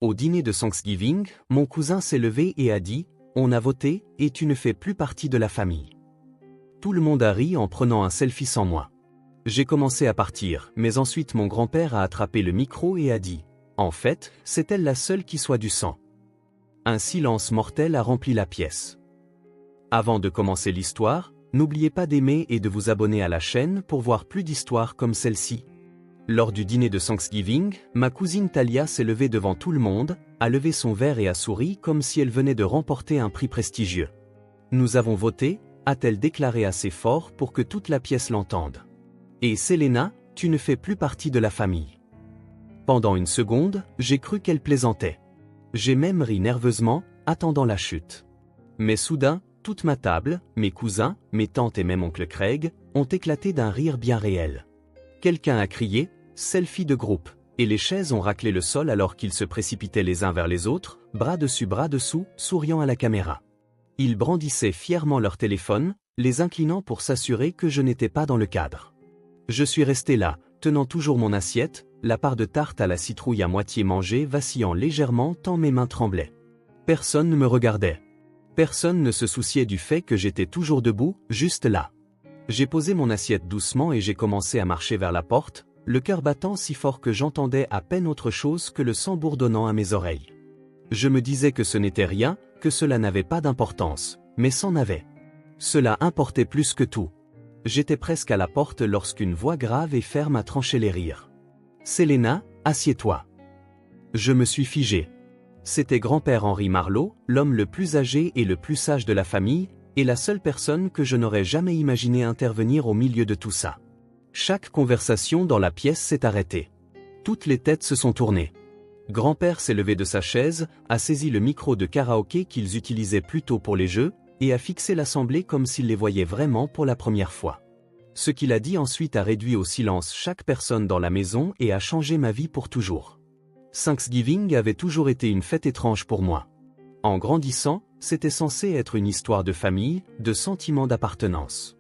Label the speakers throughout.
Speaker 1: Au dîner de Thanksgiving, mon cousin s'est levé et a dit « On a voté et tu ne fais plus partie de la famille ». Tout le monde a ri en prenant un selfie sans moi. J'ai commencé à partir, mais ensuite mon grand-père a attrapé le micro et a dit « En fait, c'est elle la seule qui soit du sang ». Un silence mortel a rempli la pièce. Avant de commencer l'histoire, n'oubliez pas d'aimer et de vous abonner à la chaîne pour voir plus d'histoires comme celle-ci. Lors du dîner de Thanksgiving, ma cousine Talia s'est levée devant tout le monde, a levé son verre et a souri comme si elle venait de remporter un prix prestigieux. « Nous avons voté », a-t-elle déclaré assez fort pour que toute la pièce l'entende. « Et Selena, tu ne fais plus partie de la famille. » Pendant une seconde, j'ai cru qu'elle plaisantait. J'ai même ri nerveusement, attendant la chute. Mais soudain, toute ma table, mes cousins, mes tantes et même oncle Craig, ont éclaté d'un rire bien réel. Quelqu'un a crié « Selfie de groupe » et les chaises ont raclé le sol alors qu'ils se précipitaient les uns vers les autres, bras dessus bras dessous, souriant à la caméra. Ils brandissaient fièrement leur téléphone, les inclinant pour s'assurer que je n'étais pas dans le cadre. Je suis resté là, tenant toujours mon assiette, la part de tarte à la citrouille à moitié mangée vacillant légèrement tant mes mains tremblaient. Personne ne me regardait. Personne ne se souciait du fait que j'étais toujours debout, juste là. J'ai posé mon assiette doucement et j'ai commencé à marcher vers la porte, le cœur battant si fort que j'entendais à peine autre chose que le sang bourdonnant à mes oreilles. Je me disais que ce n'était rien, que cela n'avait pas d'importance, mais c'en avait. Cela importait plus que tout. J'étais presque à la porte lorsqu'une voix grave et ferme a tranché les rires. « Selena, assieds-toi. » Je me suis figé. C'était grand-père Henry Marlowe, l'homme le plus âgé et le plus sage de la famille, et la seule personne que je n'aurais jamais imaginé intervenir au milieu de tout ça. Chaque conversation dans la pièce s'est arrêtée. Toutes les têtes se sont tournées. Grand-père s'est levé de sa chaise, a saisi le micro de karaoké qu'ils utilisaient plutôt pour les jeux, et a fixé l'assemblée comme s'il les voyait vraiment pour la première fois. Ce qu'il a dit ensuite a réduit au silence chaque personne dans la maison et a changé ma vie pour toujours. Thanksgiving avait toujours été une fête étrange pour moi. En grandissant, c'était censé être une histoire de famille, de sentiment d'appartenance.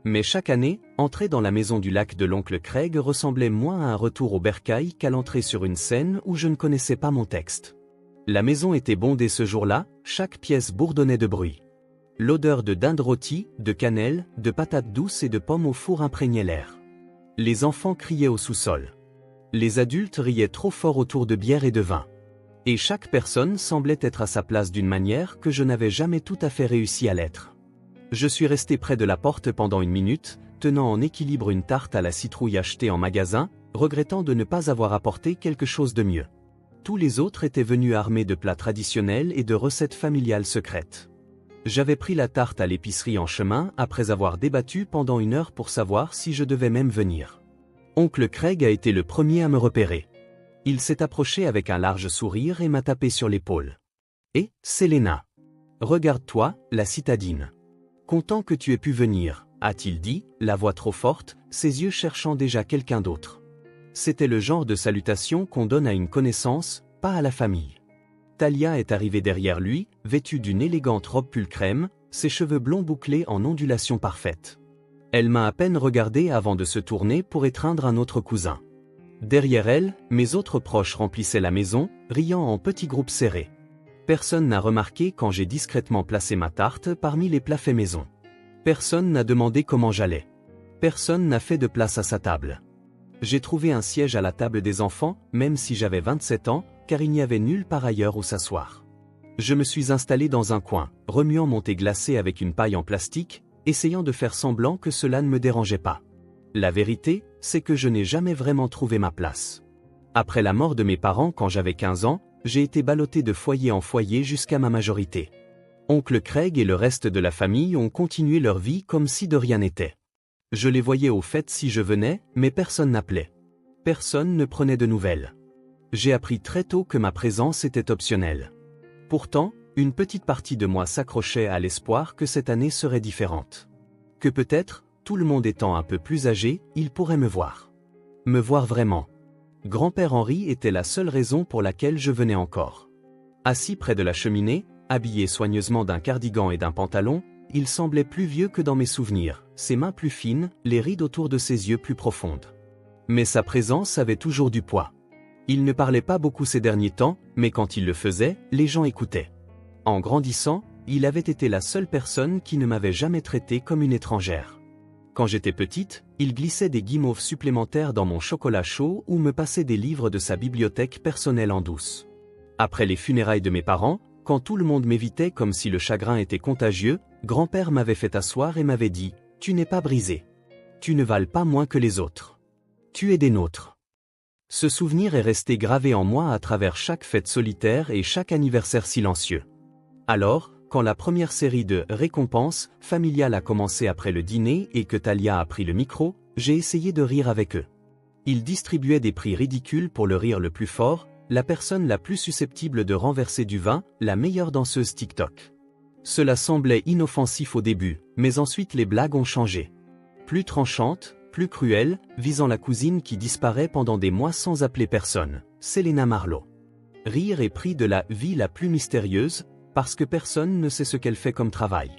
Speaker 1: Mais chaque année, entrer dans la maison du lac de l'oncle Craig ressemblait moins à un retour au bercail qu'à l'entrée sur une scène où je ne connaissais pas mon texte. La maison était bondée ce jour-là, chaque pièce bourdonnait de bruit. L'odeur de dinde rôtie, de cannelle, de patates douces et de pommes au four imprégnait l'air. Les enfants criaient au sous-sol. Les adultes riaient trop fort autour de bière et de vin. Et chaque personne semblait être à sa place d'une manière que je n'avais jamais tout à fait réussi à l'être. Je suis resté près de la porte pendant une minute, tenant en équilibre une tarte à la citrouille achetée en magasin, regrettant de ne pas avoir apporté quelque chose de mieux. Tous les autres étaient venus armés de plats traditionnels et de recettes familiales secrètes. J'avais pris la tarte à l'épicerie en chemin après avoir débattu pendant 1 heure pour savoir si je devais même venir. Oncle Craig a été le premier à me repérer. Il s'est approché avec un large sourire et m'a tapé sur l'épaule. « Et, Selena, regarde-toi, la citadine. Content que tu aies pu venir, » a-t-il dit, la voix trop forte, ses yeux cherchant déjà quelqu'un d'autre. C'était le genre de salutation qu'on donne à une connaissance, pas à la famille. Talia est arrivée derrière lui, vêtue d'une élégante robe pull crème, ses cheveux blonds bouclés en ondulation parfaite. Elle m'a à peine regardé avant de se tourner pour étreindre un autre cousin. Derrière elle, mes autres proches remplissaient la maison, riant en petits groupes serrés. Personne n'a remarqué quand j'ai discrètement placé ma tarte parmi les plats faits maison. Personne n'a demandé comment j'allais. Personne n'a fait de place à sa table. J'ai trouvé un siège à la table des enfants, même si j'avais 27 ans, car il n'y avait nulle part ailleurs où s'asseoir. Je me suis installé dans un coin, remuant mon thé glacé avec une paille en plastique, essayant de faire semblant que cela ne me dérangeait pas. La vérité, c'est que je n'ai jamais vraiment trouvé ma place. Après la mort de mes parents quand j'avais 15 ans, j'ai été ballotté de foyer en foyer jusqu'à ma majorité. Oncle Craig et le reste de la famille ont continué leur vie comme si de rien n'était. Je les voyais aux fêtes si je venais, mais personne n'appelait. Personne ne prenait de nouvelles. J'ai appris très tôt que ma présence était optionnelle. Pourtant, une petite partie de moi s'accrochait à l'espoir que cette année serait différente. Que peut-être, tout le monde étant un peu plus âgé, il pourrait me voir. Me voir vraiment. Grand-père Henry était la seule raison pour laquelle je venais encore. Assis près de la cheminée, habillé soigneusement d'un cardigan et d'un pantalon, il semblait plus vieux que dans mes souvenirs, ses mains plus fines, les rides autour de ses yeux plus profondes. Mais sa présence avait toujours du poids. Il ne parlait pas beaucoup ces derniers temps, mais quand il le faisait, les gens écoutaient. En grandissant, il avait été la seule personne qui ne m'avait jamais traité comme une étrangère. Quand j'étais petite, il glissait des guimauves supplémentaires dans mon chocolat chaud ou me passait des livres de sa bibliothèque personnelle en douce. Après les funérailles de mes parents, quand tout le monde m'évitait comme si le chagrin était contagieux, grand-père m'avait fait asseoir et m'avait dit « Tu n'es pas brisé. Tu ne vales pas moins que les autres. Tu es des nôtres. » Ce souvenir est resté gravé en moi à travers chaque fête solitaire et chaque anniversaire silencieux. Alors, quand la première série de récompenses familiales a commencé après le dîner et que Talia a pris le micro, j'ai essayé de rire avec eux. Ils distribuaient des prix ridicules pour le rire le plus fort, la personne la plus susceptible de renverser du vin, la meilleure danseuse TikTok. Cela semblait inoffensif au début, mais ensuite les blagues ont changé. Plus tranchantes, plus cruelles, visant la cousine qui disparaît pendant des mois sans appeler personne, Selena Marlowe. Rire est prix de la vie la plus mystérieuse, parce que personne ne sait ce qu'elle fait comme travail.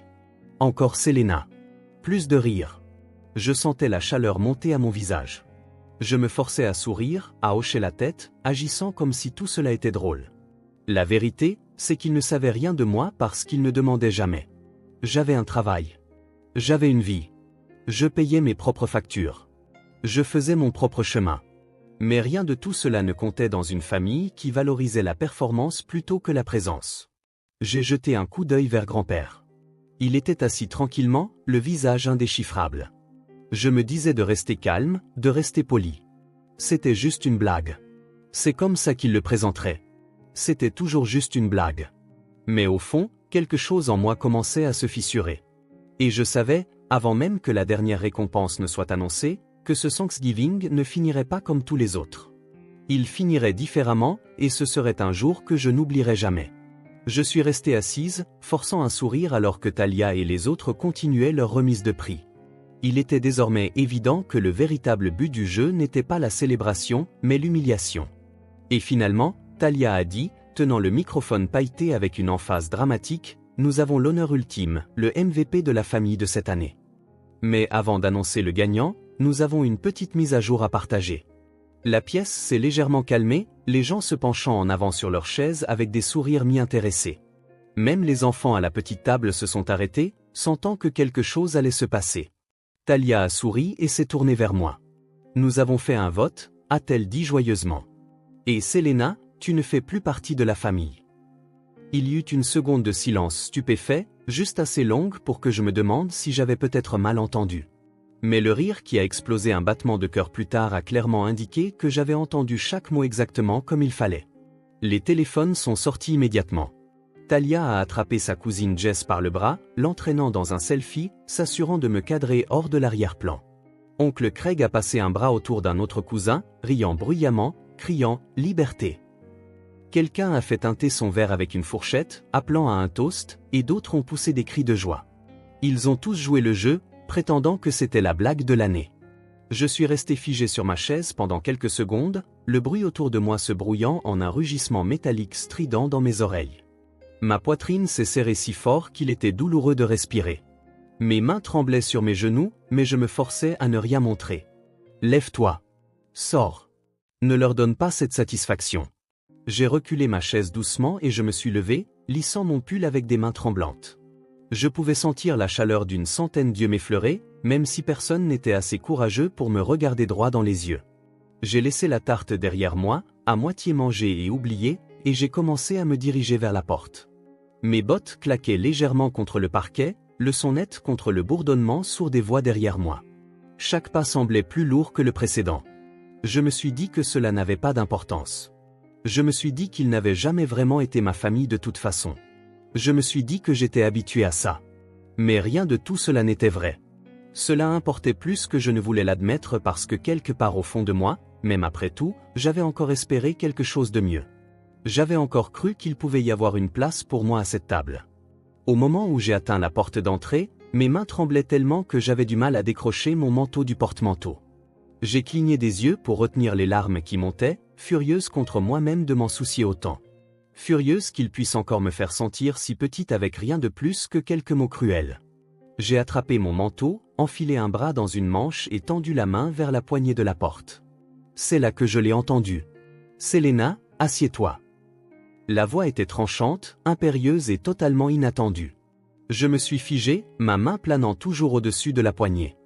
Speaker 1: Encore Selena. Plus de rire. Je sentais la chaleur monter à mon visage. Je me forçais à sourire, à hocher la tête, agissant comme si tout cela était drôle. La vérité, c'est qu'il ne savait rien de moi parce qu'il ne demandait jamais. J'avais un travail. J'avais une vie. Je payais mes propres factures. Je faisais mon propre chemin. Mais rien de tout cela ne comptait dans une famille qui valorisait la performance plutôt que la présence. J'ai jeté un coup d'œil vers grand-père. Il était assis tranquillement, le visage indéchiffrable. Je me disais de rester calme, de rester poli. C'était juste une blague. C'est comme ça qu'il le présenterait. C'était toujours juste une blague. Mais au fond, quelque chose en moi commençait à se fissurer. Et je savais, avant même que la dernière récompense ne soit annoncée, que ce Thanksgiving ne finirait pas comme tous les autres. Il finirait différemment, et ce serait un jour que je n'oublierai jamais. Je suis restée assise, forçant un sourire alors que Talia et les autres continuaient leur remise de prix. Il était désormais évident que le véritable but du jeu n'était pas la célébration, mais l'humiliation. Et finalement, Talia a dit, tenant le microphone pailleté avec une emphase dramatique, « Nous avons l'honneur ultime, le MVP de la famille de cette année. » Mais avant d'annoncer le gagnant, nous avons une petite mise à jour à partager. La pièce s'est légèrement calmée, les gens se penchant en avant sur leurs chaises avec des sourires mi-intéressés. Même les enfants à la petite table se sont arrêtés, sentant que quelque chose allait se passer. Talia a souri et s'est tournée vers moi. « Nous avons fait un vote », a-t-elle dit joyeusement. « Et Selena, tu ne fais plus partie de la famille. » Il y eut une seconde de silence stupéfait, juste assez longue pour que je me demande si j'avais peut-être mal entendu. Mais le rire qui a explosé un battement de cœur plus tard a clairement indiqué que j'avais entendu chaque mot exactement comme il fallait. Les téléphones sont sortis immédiatement. Talia a attrapé sa cousine Jess par le bras, l'entraînant dans un selfie, s'assurant de me cadrer hors de l'arrière-plan. Oncle Craig a passé un bras autour d'un autre cousin, riant bruyamment, criant « Liberté !» Quelqu'un a fait teinter son verre avec une fourchette, appelant à un toast, et d'autres ont poussé des cris de joie. Ils ont tous joué le jeu, prétendant que c'était la blague de l'année. Je suis resté figé sur ma chaise pendant quelques secondes, le bruit autour de moi se brouillant en un rugissement métallique strident dans mes oreilles. Ma poitrine s'est serrée si fort qu'il était douloureux de respirer. Mes mains tremblaient sur mes genoux, mais je me forçais à ne rien montrer. « Lève-toi. Sors. Ne leur donne pas cette satisfaction. » J'ai reculé ma chaise doucement et je me suis levé, lissant mon pull avec des mains tremblantes. Je pouvais sentir la chaleur d'une centaine d'yeux m'effleurer, même si personne n'était assez courageux pour me regarder droit dans les yeux. J'ai laissé la tarte derrière moi, à moitié mangée et oubliée, et j'ai commencé à me diriger vers la porte. Mes bottes claquaient légèrement contre le parquet, le son net contre le bourdonnement sourd des voix derrière moi. Chaque pas semblait plus lourd que le précédent. Je me suis dit que cela n'avait pas d'importance. Je me suis dit qu'ils n'avaient jamais vraiment été ma famille de toute façon. Je me suis dit que j'étais habitué à ça. Mais rien de tout cela n'était vrai. Cela importait plus que je ne voulais l'admettre parce que quelque part au fond de moi, même après tout, j'avais encore espéré quelque chose de mieux. J'avais encore cru qu'il pouvait y avoir une place pour moi à cette table. Au moment où j'ai atteint la porte d'entrée, mes mains tremblaient tellement que j'avais du mal à décrocher mon manteau du porte-manteau. J'ai cligné des yeux pour retenir les larmes qui montaient, furieuse contre moi-même de m'en soucier autant. Furieuse qu'il puisse encore me faire sentir si petite avec rien de plus que quelques mots cruels. J'ai attrapé mon manteau, enfilé un bras dans une manche et tendu la main vers la poignée de la porte. C'est là que je l'ai entendu. Selena, assieds-toi. La voix était tranchante, impérieuse et totalement inattendue. Je me suis figé, ma main planant toujours au-dessus de la poignée.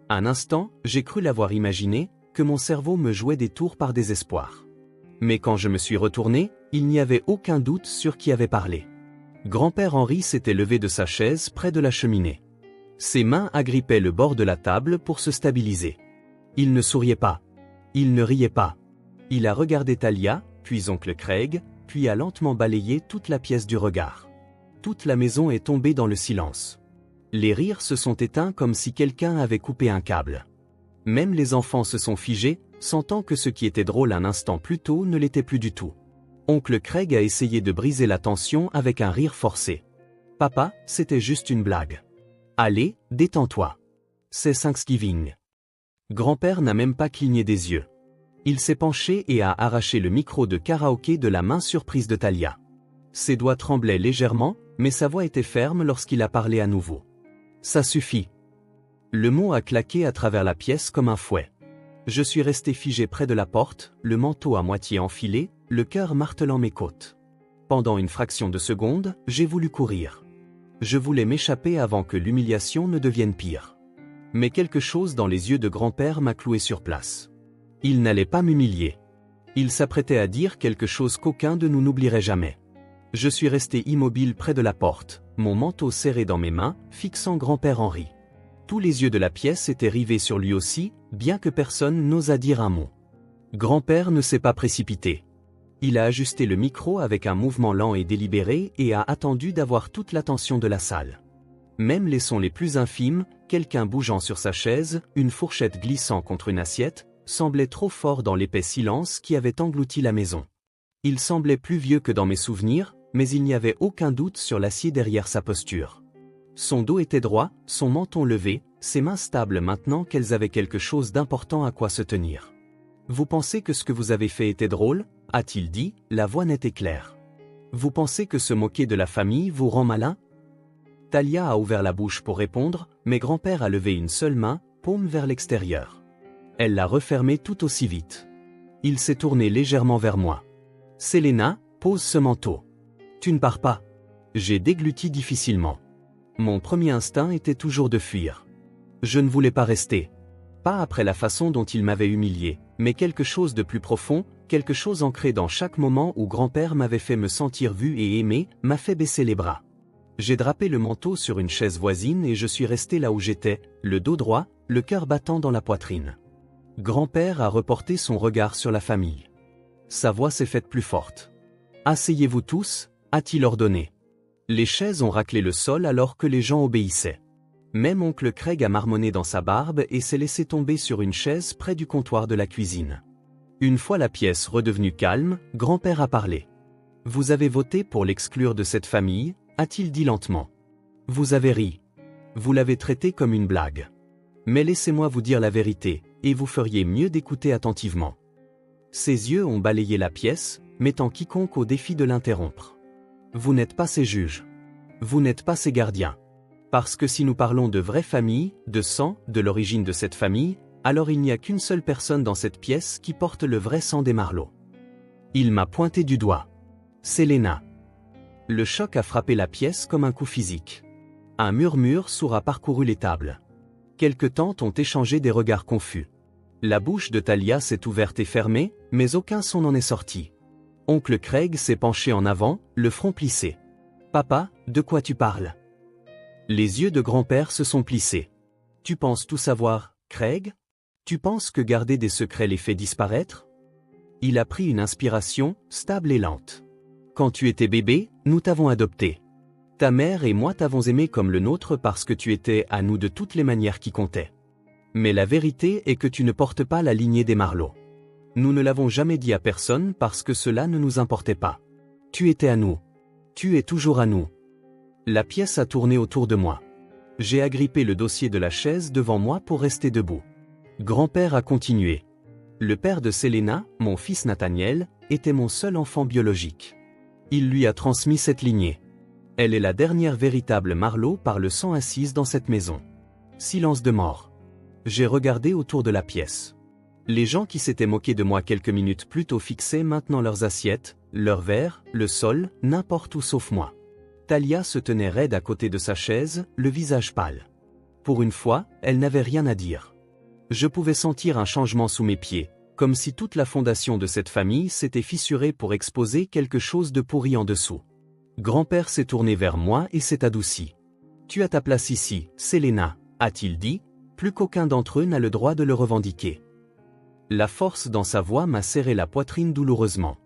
Speaker 1: Un instant, j'ai cru l'avoir imaginé, que mon cerveau me jouait des tours par désespoir. Mais quand je me suis retourné, il n'y avait aucun doute sur qui avait parlé. Grand-père Henri s'était levé de sa chaise près de la cheminée. Ses mains agrippaient le bord de la table pour se stabiliser. Il ne souriait pas. Il ne riait pas. Il a regardé Talia, puis oncle Craig, puis a lentement balayé toute la pièce du regard. Toute la maison est tombée dans le silence. Les rires se sont éteints comme si quelqu'un avait coupé un câble. Même les enfants se sont figés, sentant que ce qui était drôle un instant plus tôt ne l'était plus du tout. Oncle Craig a essayé de briser la tension avec un rire forcé. « Papa, c'était juste une blague. Allez, détends-toi. C'est Thanksgiving. » Grand-père n'a même pas cligné des yeux. Il s'est penché et a arraché le micro de karaoké de la main surprise de Talia. Ses doigts tremblaient légèrement, mais sa voix était ferme lorsqu'il a parlé à nouveau. « Ça suffit. » Le mot a claqué à travers la pièce comme un fouet. Je suis resté figé près de la porte, le manteau à moitié enfilé, le cœur martelant mes côtes. Pendant une fraction de seconde, j'ai voulu courir. Je voulais m'échapper avant que l'humiliation ne devienne pire. Mais quelque chose dans les yeux de grand-père m'a cloué sur place. Il n'allait pas m'humilier. Il s'apprêtait à dire quelque chose qu'aucun de nous n'oublierait jamais. Je suis resté immobile près de la porte, mon manteau serré dans mes mains, fixant grand-père Henri. Tous les yeux de la pièce étaient rivés sur lui aussi, bien que personne n'osât dire un mot. Grand-père ne s'est pas précipité. Il a ajusté le micro avec un mouvement lent et délibéré et a attendu d'avoir toute l'attention de la salle. Même les sons les plus infimes, quelqu'un bougeant sur sa chaise, une fourchette glissant contre une assiette, semblaient trop forts dans l'épais silence qui avait englouti la maison. Il semblait plus vieux que dans mes souvenirs, mais il n'y avait aucun doute sur l'acier derrière sa posture. Son dos était droit, son menton levé, ses mains stables maintenant qu'elles avaient quelque chose d'important à quoi se tenir. « Vous pensez que ce que vous avez fait était drôle ?» a-t-il dit, la voix nette et claire. « Vous pensez que se moquer de la famille vous rend malin ?» Talia a ouvert la bouche pour répondre, mais grand-père a levé une seule main, paume vers l'extérieur. Elle l'a refermée tout aussi vite. Il s'est tourné légèrement vers moi. « Selena, pose ce manteau. Tu ne pars pas. » J'ai dégluti difficilement. Mon premier instinct était toujours de fuir. Je ne voulais pas rester. Pas après la façon dont il m'avait humilié, mais quelque chose de plus profond, quelque chose ancré dans chaque moment où grand-père m'avait fait me sentir vu et aimé, m'a fait baisser les bras. J'ai drapé le manteau sur une chaise voisine et je suis resté là où j'étais, le dos droit, le cœur battant dans la poitrine. Grand-père a reporté son regard sur la famille. Sa voix s'est faite plus forte. « Asseyez-vous tous » a-t-il ordonné. Les chaises ont raclé le sol alors que les gens obéissaient. Même oncle Craig a marmonné dans sa barbe et s'est laissé tomber sur une chaise près du comptoir de la cuisine. Une fois la pièce redevenue calme, grand-père a parlé. « Vous avez voté pour l'exclure de cette famille » a-t-il dit lentement. « Vous avez ri. Vous l'avez traité comme une blague. Mais laissez-moi vous dire la vérité, et vous feriez mieux d'écouter attentivement. » Ses yeux ont balayé la pièce, mettant quiconque au défi de l'interrompre. Vous n'êtes pas ses juges. Vous n'êtes pas ses gardiens. Parce que si nous parlons de vraie famille, de sang, de l'origine de cette famille, alors il n'y a qu'une seule personne dans cette pièce qui porte le vrai sang des Marlowe. Il m'a pointé du doigt. Selena. Le choc a frappé la pièce comme un coup physique. Un murmure sourd a parcouru les tables. Quelques tantes ont échangé des regards confus. La bouche de Talia s'est ouverte et fermée, mais aucun son n'en est sorti. Oncle Craig s'est penché en avant, le front plissé. « Papa, de quoi tu parles ?» Les yeux de grand-père se sont plissés. « Tu penses tout savoir, Craig ? Tu penses que garder des secrets les fait disparaître ?» Il a pris une inspiration, stable et lente. « Quand tu étais bébé, nous t'avons adopté. Ta mère et moi t'avons aimé comme le nôtre parce que tu étais à nous de toutes les manières qui comptaient. Mais la vérité est que tu ne portes pas la lignée des Marlowe. Nous ne l'avons jamais dit à personne parce que cela ne nous importait pas. Tu étais à nous. Tu es toujours à nous. » La pièce a tourné autour de moi. J'ai agrippé le dossier de la chaise devant moi pour rester debout. Grand-père a continué. Le père de Selena, mon fils Nathaniel, était mon seul enfant biologique. Il lui a transmis cette lignée. Elle est la dernière véritable Marlowe par le sang assise dans cette maison. Silence de mort. J'ai regardé autour de la pièce. Les gens qui s'étaient moqués de moi quelques minutes plus tôt fixaient maintenant leurs assiettes, leurs verres, le sol, n'importe où sauf moi. Talia se tenait raide à côté de sa chaise, le visage pâle. Pour une fois, elle n'avait rien à dire. Je pouvais sentir un changement sous mes pieds, comme si toute la fondation de cette famille s'était fissurée pour exposer quelque chose de pourri en dessous. Grand-père s'est tourné vers moi et s'est adouci. « Tu as ta place ici, Selena », a-t-il dit, plus qu'aucun d'entre eux n'a le droit de le revendiquer. La force dans sa voix m'a serré la poitrine douloureusement.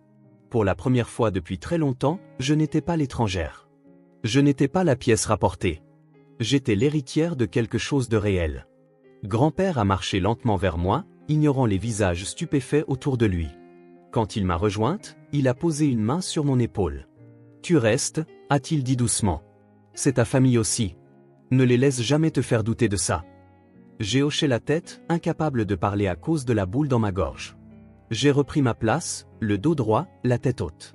Speaker 1: Pour la première fois depuis très longtemps, je n'étais pas l'étrangère. Je n'étais pas la pièce rapportée. J'étais l'héritière de quelque chose de réel. Grand-père a marché lentement vers moi, ignorant les visages stupéfaits autour de lui. Quand il m'a rejointe, il a posé une main sur mon épaule. « Tu restes » a-t-il dit doucement. « C'est ta famille aussi. Ne les laisse jamais te faire douter de ça. » J'ai hoché la tête, incapable de parler à cause de la boule dans ma gorge. J'ai repris ma place, le dos droit, la tête haute.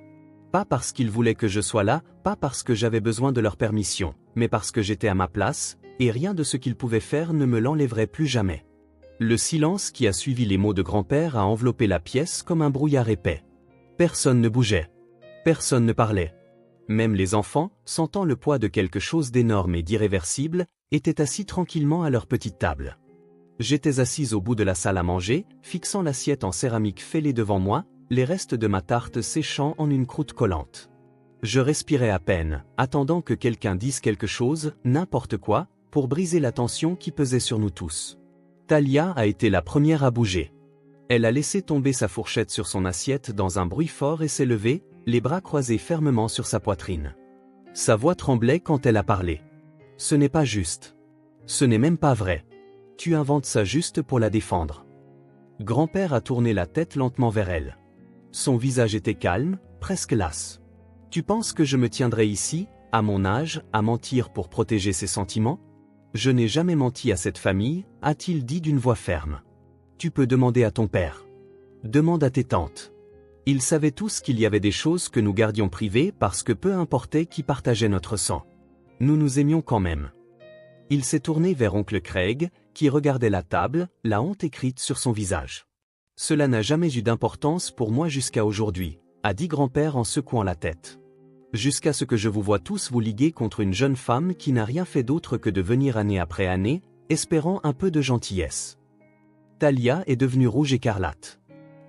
Speaker 1: Pas parce qu'ils voulaient que je sois là, pas parce que j'avais besoin de leur permission, mais parce que j'étais à ma place, et rien de ce qu'ils pouvaient faire ne me l'enlèverait plus jamais. Le silence qui a suivi les mots de grand-père a enveloppé la pièce comme un brouillard épais. Personne ne bougeait. Personne ne parlait. Même les enfants, sentant le poids de quelque chose d'énorme et d'irréversible, étaient assis tranquillement à leur petite table. J'étais assise au bout de la salle à manger, fixant l'assiette en céramique fêlée devant moi, les restes de ma tarte séchant en une croûte collante. Je respirais à peine, attendant que quelqu'un dise quelque chose, n'importe quoi, pour briser la tension qui pesait sur nous tous. Talia a été la première à bouger. Elle a laissé tomber sa fourchette sur son assiette dans un bruit fort et s'est levée, les bras croisés fermement sur sa poitrine. Sa voix tremblait quand elle a parlé. « Ce n'est pas juste. Ce n'est même pas vrai. Tu inventes ça juste pour la défendre. » Grand-père a tourné la tête lentement vers elle. Son visage était calme, presque las. « Tu penses que je me tiendrai ici, à mon âge, à mentir pour protéger ses sentiments ? Je n'ai jamais menti à cette famille, a-t-il dit d'une voix ferme. Tu peux demander à ton père. Demande à tes tantes. Ils savaient tous qu'il y avait des choses que nous gardions privées parce que peu importait qui partageait notre sang. Nous nous aimions quand même. » Il s'est tourné vers oncle Craig, qui regardait la table, la honte écrite sur son visage. « Cela n'a jamais eu d'importance pour moi jusqu'à aujourd'hui, » a dit grand-père en secouant la tête. « Jusqu'à ce que je vous voie tous vous liguer contre une jeune femme qui n'a rien fait d'autre que de venir année après année, espérant un peu de gentillesse. » Talia est devenue rouge écarlate.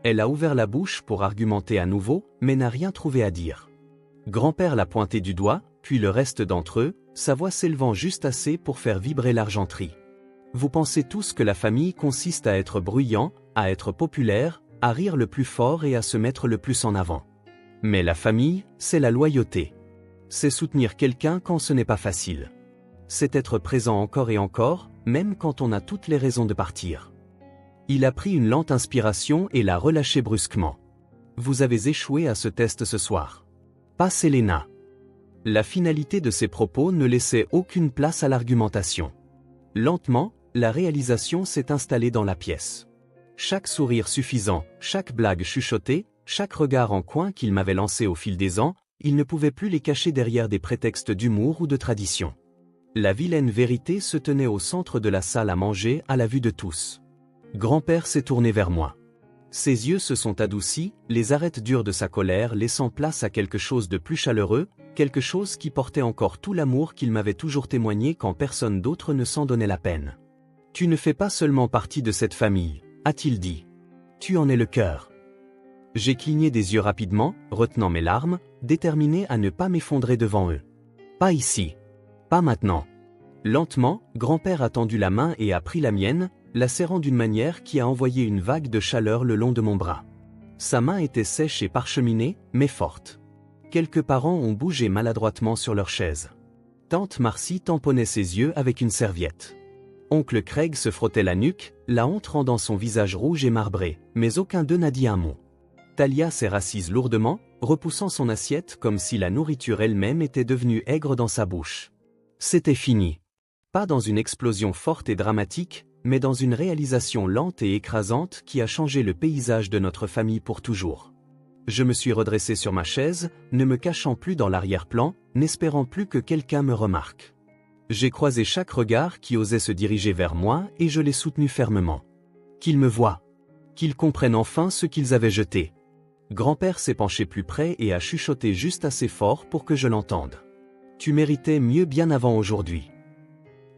Speaker 1: Elle a ouvert la bouche pour argumenter à nouveau, mais n'a rien trouvé à dire. Grand-père l'a pointé du doigt, puis le reste d'entre eux, sa voix s'élevant juste assez pour faire vibrer l'argenterie. Vous pensez tous que la famille consiste à être bruyant, à être populaire, à rire le plus fort et à se mettre le plus en avant. Mais la famille, c'est la loyauté. C'est soutenir quelqu'un quand ce n'est pas facile. C'est être présent encore et encore, même quand on a toutes les raisons de partir. Il a pris une lente inspiration et l'a relâchée brusquement. Vous avez échoué à ce test ce soir. Pas Selena. La finalité de ses propos ne laissait aucune place à l'argumentation. Lentement, la réalisation s'est installée dans la pièce. Chaque sourire suffisant, chaque blague chuchotée, chaque regard en coin qu'il m'avait lancé au fil des ans, il ne pouvait plus les cacher derrière des prétextes d'humour ou de tradition. La vilaine vérité se tenait au centre de la salle à manger à la vue de tous. Grand-père s'est tourné vers moi. Ses yeux se sont adoucis, les arêtes dures de sa colère laissant place à quelque chose de plus chaleureux, quelque chose qui portait encore tout l'amour qu'il m'avait toujours témoigné quand personne d'autre ne s'en donnait la peine. « Tu ne fais pas seulement partie de cette famille, » a-t-il dit. « Tu en es le cœur. » J'ai cligné des yeux rapidement, retenant mes larmes, déterminé à ne pas m'effondrer devant eux. « Pas ici. Pas maintenant. » Lentement, grand-père a tendu la main et a pris la mienne, la serrant d'une manière qui a envoyé une vague de chaleur le long de mon bras. Sa main était sèche et parcheminée, mais forte. Quelques parents ont bougé maladroitement sur leur chaise. Tante Marcy tamponnait ses yeux avec une serviette. Oncle Craig se frottait la nuque, la honte rendant son visage rouge et marbré, mais aucun d'eux n'a dit un mot. Talia s'est rassise lourdement, repoussant son assiette comme si la nourriture elle-même était devenue aigre dans sa bouche. C'était fini. Pas dans une explosion forte et dramatique, mais dans une réalisation lente et écrasante qui a changé le paysage de notre famille pour toujours. Je me suis redressé sur ma chaise, ne me cachant plus dans l'arrière-plan, n'espérant plus que quelqu'un me remarque. J'ai croisé chaque regard qui osait se diriger vers moi et je l'ai soutenu fermement. Qu'il me voie. Qu'ils comprennent enfin ce qu'ils avaient jeté. Grand-père s'est penché plus près et a chuchoté juste assez fort pour que je l'entende. Tu méritais mieux bien avant aujourd'hui.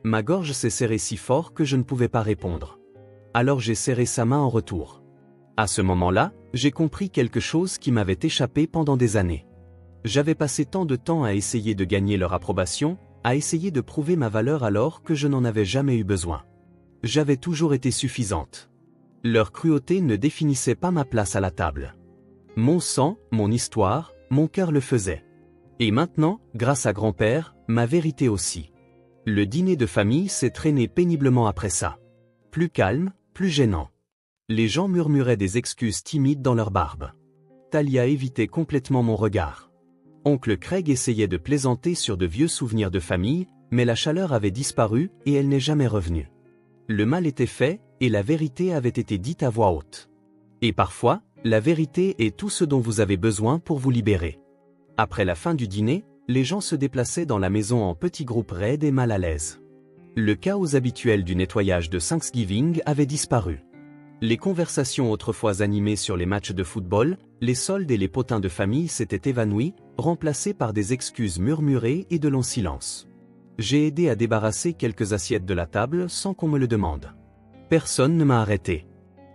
Speaker 1: Ma gorge s'est serrée si fort que je ne pouvais pas répondre. Alors j'ai serré sa main en retour. À ce moment-là, j'ai compris quelque chose qui m'avait échappé pendant des années. J'avais passé tant de temps à essayer de gagner leur approbation, à essayer de prouver ma valeur alors que je n'en avais jamais eu besoin. J'avais toujours été suffisante. Leur cruauté ne définissait pas ma place à la table. Mon sang, mon histoire, mon cœur le faisaient. Et maintenant, grâce à grand-père, ma vérité aussi. Le dîner de famille s'est traîné péniblement après ça. Plus calme, plus gênant. Les gens murmuraient des excuses timides dans leur barbe. Talia évitait complètement mon regard. Oncle Craig essayait de plaisanter sur de vieux souvenirs de famille, mais la chaleur avait disparu et elle n'est jamais revenue. Le mal était fait, et la vérité avait été dite à voix haute. Et parfois, la vérité est tout ce dont vous avez besoin pour vous libérer. Après la fin du dîner, les gens se déplaçaient dans la maison en petits groupes raides et mal à l'aise. Le chaos habituel du nettoyage de Thanksgiving avait disparu. Les conversations autrefois animées sur les matchs de football, les soldes et les potins de famille s'étaient évanouis, remplacés par des excuses murmurées et de longs silences. J'ai aidé à débarrasser quelques assiettes de la table sans qu'on me le demande. Personne ne m'a arrêté.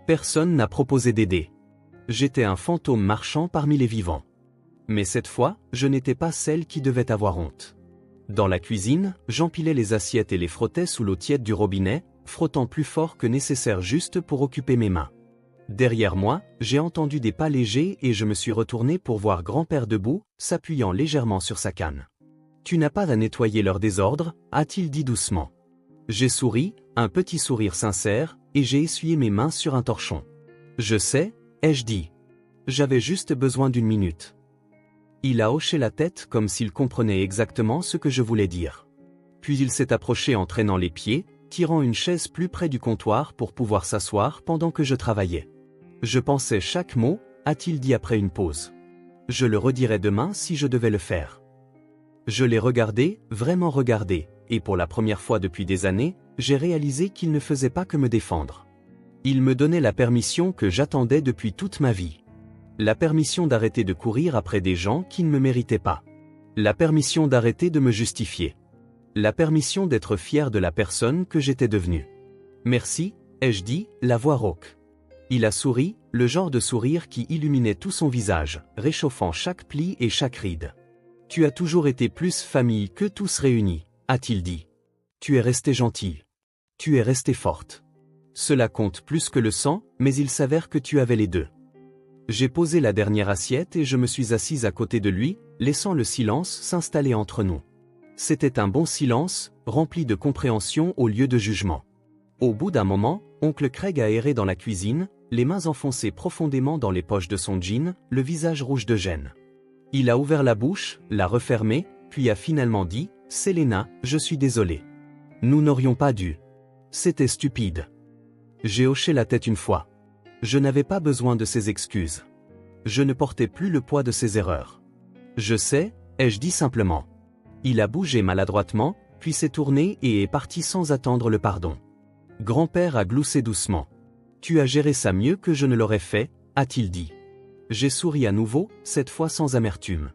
Speaker 1: Personne n'a proposé d'aider. J'étais un fantôme marchant parmi les vivants. Mais cette fois, je n'étais pas celle qui devait avoir honte. Dans la cuisine, j'empilais les assiettes et les frottais sous l'eau tiède du robinet, frottant plus fort que nécessaire juste pour occuper mes mains. Derrière moi, j'ai entendu des pas légers et je me suis retourné pour voir grand-père debout, s'appuyant légèrement sur sa canne. « Tu n'as pas à nettoyer leur désordre » a-t-il dit doucement. J'ai souri, un petit sourire sincère, et j'ai essuyé mes mains sur un torchon. « Je sais » ai-je dit. J'avais juste besoin d'une minute. Il a hoché la tête comme s'il comprenait exactement ce que je voulais dire. Puis il s'est approché en traînant les pieds, tirant une chaise plus près du comptoir pour pouvoir s'asseoir pendant que je travaillais. Je pensais chaque mot, a-t-il dit après une pause. Je le redirai demain si je devais le faire. Je l'ai regardé, vraiment regardé, et pour la première fois depuis des années, j'ai réalisé qu'il ne faisait pas que me défendre. Il me donnait la permission que j'attendais depuis toute ma vie. La permission d'arrêter de courir après des gens qui ne me méritaient pas. La permission d'arrêter de me justifier. La permission d'être fier de la personne que j'étais devenue. Merci, ai-je dit, la voix rauque. Il a souri, le genre de sourire qui illuminait tout son visage, réchauffant chaque pli et chaque ride. Tu as toujours été plus famille que tous réunis, a-t-il dit. Tu es restée gentille. Tu es restée forte. Cela compte plus que le sang, mais il s'avère que tu avais les deux. J'ai posé la dernière assiette et je me suis assise à côté de lui, laissant le silence s'installer entre nous. C'était un bon silence, rempli de compréhension au lieu de jugement. Au bout d'un moment, oncle Craig a erré dans la cuisine, les mains enfoncées profondément dans les poches de son jean, le visage rouge de gêne. Il a ouvert la bouche, l'a refermée, puis a finalement dit « Selena, je suis désolé. Nous n'aurions pas dû. C'était stupide. » J'ai hoché la tête une fois. Je n'avais pas besoin de ses excuses. Je ne portais plus le poids de ses erreurs. Je sais, ai-je dit simplement. Il a bougé maladroitement, puis s'est tourné et est parti sans attendre le pardon. Grand-père a gloussé doucement. Tu as géré ça mieux que je ne l'aurais fait, a-t-il dit. J'ai souri à nouveau, cette fois sans amertume.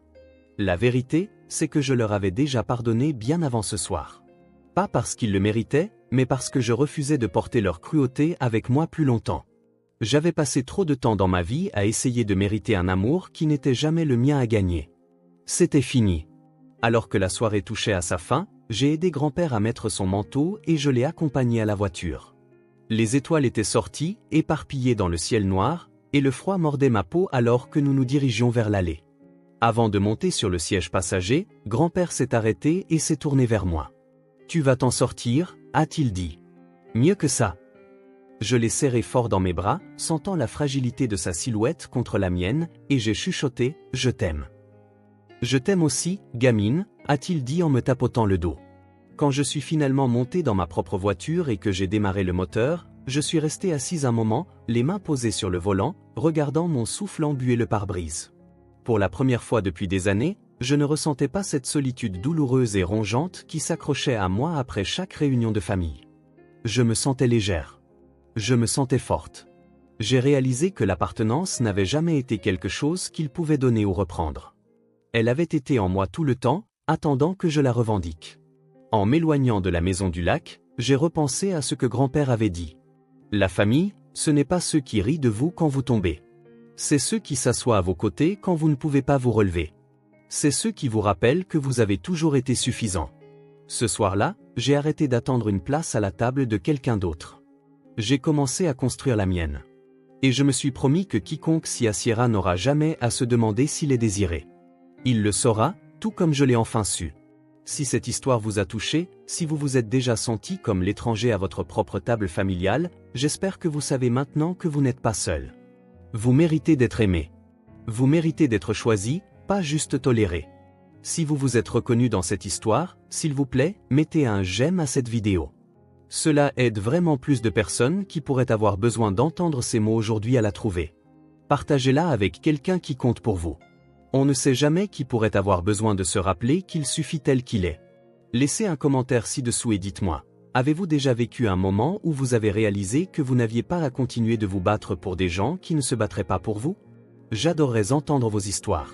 Speaker 1: La vérité, c'est que je leur avais déjà pardonné bien avant ce soir. Pas parce qu'ils le méritaient, mais parce que je refusais de porter leur cruauté avec moi plus longtemps. J'avais passé trop de temps dans ma vie à essayer de mériter un amour qui n'était jamais le mien à gagner. C'était fini. Alors que la soirée touchait à sa fin, j'ai aidé grand-père à mettre son manteau et je l'ai accompagné à la voiture. Les étoiles étaient sorties, éparpillées dans le ciel noir, et le froid mordait ma peau alors que nous nous dirigions vers l'allée. Avant de monter sur le siège passager, grand-père s'est arrêté et s'est tourné vers moi. « Tu vas t'en sortir » a-t-il dit. « Mieux que ça. » Je l'ai serré fort dans mes bras, sentant la fragilité de sa silhouette contre la mienne, et j'ai chuchoté « Je t'aime. » « Je t'aime aussi, gamine » a-t-il dit en me tapotant le dos. Quand je suis finalement monté dans ma propre voiture et que j'ai démarré le moteur, je suis resté assise un moment, les mains posées sur le volant, regardant mon souffle embuer le pare-brise. Pour la première fois depuis des années, je ne ressentais pas cette solitude douloureuse et rongeante qui s'accrochait à moi après chaque réunion de famille. Je me sentais légère. Je me sentais forte. j'ai réalisé que l'appartenance n'avait jamais été quelque chose qu'il pouvait donner ou reprendre. Elle avait été en moi tout le temps, attendant que je la revendique. En m'éloignant de la maison du lac, j'ai repensé à ce que grand-père avait dit. La famille, ce n'est pas ceux qui rient de vous quand vous tombez. C'est ceux qui s'assoient à vos côtés quand vous ne pouvez pas vous relever. C'est ceux qui vous rappellent que vous avez toujours été suffisant. Ce soir-là, j'ai arrêté d'attendre une place à la table de quelqu'un d'autre. J'ai commencé à construire la mienne. Et je me suis promis que quiconque s'y assiera n'aura jamais à se demander s'il est désiré. Il le saura, tout comme je l'ai enfin su. Si cette histoire vous a touché, si vous vous êtes déjà senti comme l'étranger à votre propre table familiale, j'espère que vous savez maintenant que vous n'êtes pas seul. Vous méritez d'être aimé. Vous méritez d'être choisi, pas juste toléré. Si vous vous êtes reconnu dans cette histoire, s'il vous plaît, mettez un j'aime à cette vidéo. Cela aide vraiment plus de personnes qui pourraient avoir besoin d'entendre ces mots aujourd'hui à la trouver. Partagez-la avec quelqu'un qui compte pour vous. On ne sait jamais qui pourrait avoir besoin de se rappeler qu'il suffit tel qu'il est. Laissez un commentaire ci-dessous et dites-moi, avez-vous déjà vécu un moment où vous avez réalisé que vous n'aviez pas à continuer de vous battre pour des gens qui ne se battraient pas pour vous? J'adorerais entendre vos histoires.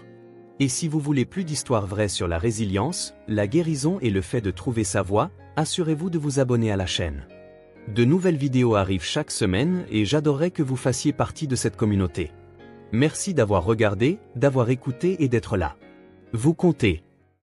Speaker 1: Et si vous voulez plus d'histoires vraies sur la résilience, la guérison et le fait de trouver sa voie, assurez-vous de vous abonner à la chaîne. De nouvelles vidéos arrivent chaque semaine et j'adorerais que vous fassiez partie de cette communauté. Merci d'avoir regardé, d'avoir écouté et d'être là. Vous comptez.